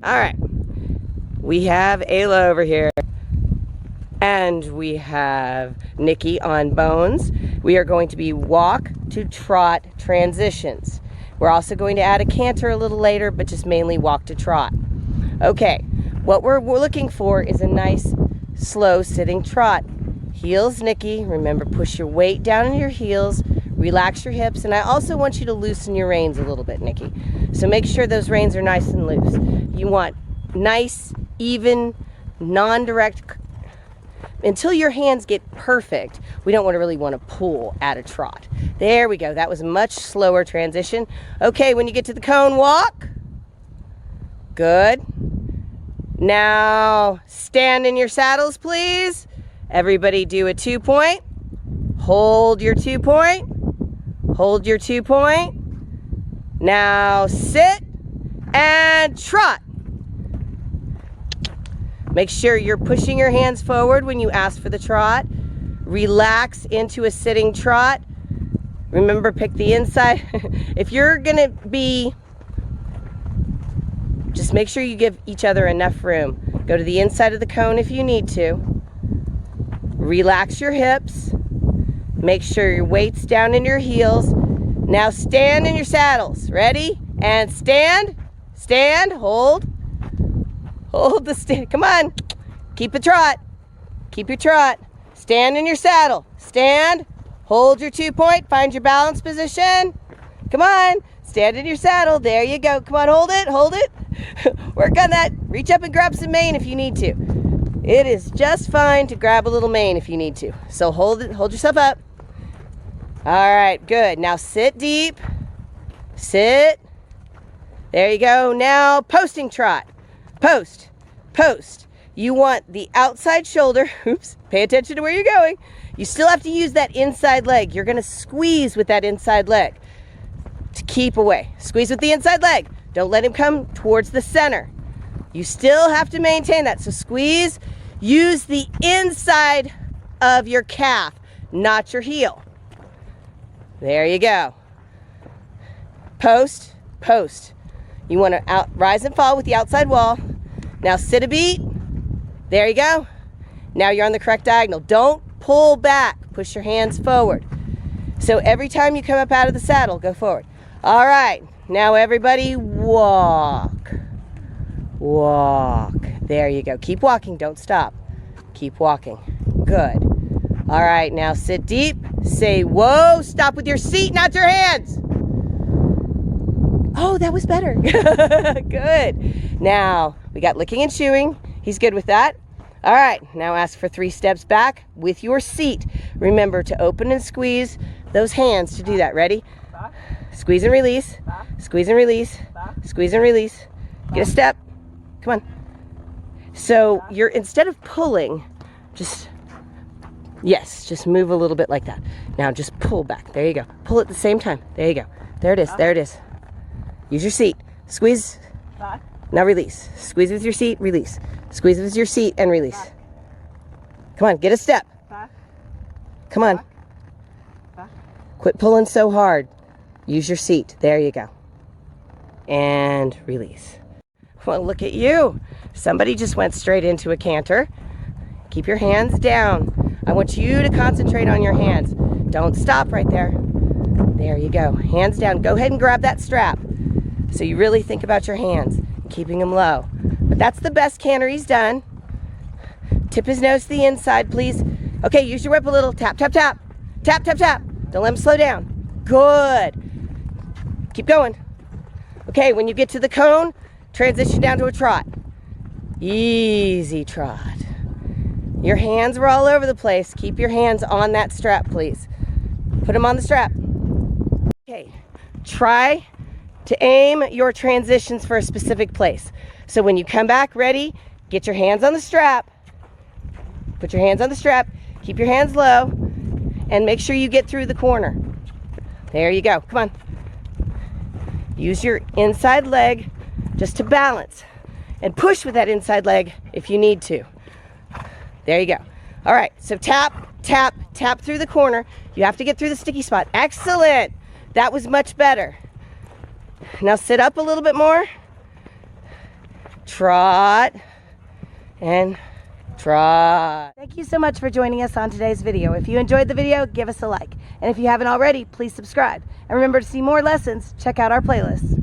All right. We have Ayla over here. And we have Nikki on bones. We are going to be walk to trot transitions. We're also going to add a canter a little later, but just mainly walk to trot. Okay, what we're looking for is a nice, slow sitting trot. Heels, Nikki. Remember, push your weight down in your heels, relax your hips, and I also want you to loosen your reins a little bit, Nikki. So make sure those reins are nice and loose. You want nice, even, non-direct, until your hands get perfect. We don't really want to pull at a trot. There we go. That was a much slower transition. Okay, when you get to the cone, walk. Good. Now, stand in your saddles, please. Everybody do a 2-point. Hold your 2-point. Hold your 2-point. Now, sit and trot. Make sure you're pushing your hands forward when you ask for the trot. Relax into a sitting trot. Remember, pick the inside. If you're gonna be, just make sure you give each other enough room. Go to the inside of the cone if you need to. Relax your hips. Make sure your weight's down in your heels. Now stand in your saddles. Ready? And stand. Stand. Hold. Hold the stand. Come on. Keep the trot. Keep your trot. Stand in your saddle. Stand. Hold your 2-point. Find your balance position. Come on. Stand in your saddle. There you go. Come on. Hold it. Hold it. Work on that. Reach up and grab some mane if you need to. It is just fine to grab a little mane if you need to. So hold it. Hold yourself up. All right. Good. Now sit deep. Sit. There you go. Now posting trot. Post, post. You want the outside shoulder. Oops, pay attention to where you're going. You still have to use that inside leg. You're gonna squeeze with that inside leg to keep away. Squeeze with the inside leg. Don't let him come towards the center. You still have to maintain that. So squeeze, use the inside of your calf, not your heel. There you go. Post, post. You want to rise and fall with the outside wall. Now sit a beat. There you go. Now you're on the correct diagonal. Don't pull back. Push your hands forward. So every time you come up out of the saddle, go forward. All right. Now everybody walk. Walk. There you go. Keep walking. Don't stop. Keep walking. Good. All right. Now sit deep. Say, whoa. Stop with your seat, not your hands. Oh, that was better. Good. Now, we got licking and chewing. He's good with that. All right, now ask for 3 steps back with your seat. Remember to open and squeeze those hands to do that. Ready? Squeeze and release. Squeeze and release. Squeeze and release. Get a step. Come on. So you're, instead of pulling, just move a little bit like that. Now just pull back. There you go. Pull at the same time. There you go. There it is. There it is. Use your seat. Squeeze. Now release. Squeeze with your seat, release. Squeeze with your seat and release. Come on, get a step. Come on. Quit pulling so hard. Use your seat. There you go. And release. Well, look at you. Somebody just went straight into a canter. Keep your hands down. I want you to concentrate on your hands. Don't stop right there. There you go. Hands down. Go ahead and grab that strap. So you really think about your hands, keeping them low. But that's the best canter he's done. Tip his nose to the inside, please. Okay, use your whip a little. Tap, tap, tap. Tap, tap, tap. Don't let him slow down. Good. Keep going. Okay, when you get to the cone, transition down to a trot. Easy trot. Your hands were all over the place. Keep your hands on that strap, please. Put them on the strap. Okay, try to aim your transitions for a specific place. So when you come back, ready, get your hands on the strap. Put your hands on the strap. Keep your hands low. And make sure you get through the corner. There you go. Come on. Use your inside leg just to balance. And push with that inside leg if you need to. There you go. All right, so tap, tap, tap through the corner. You have to get through the sticky spot. Excellent. That was much better. Now sit up a little bit more. trot, and trot. Thank you so much for joining us on today's video. If you enjoyed the video, give us a like. And if you haven't already, please subscribe. And remember, to see more lessons, check out our playlist.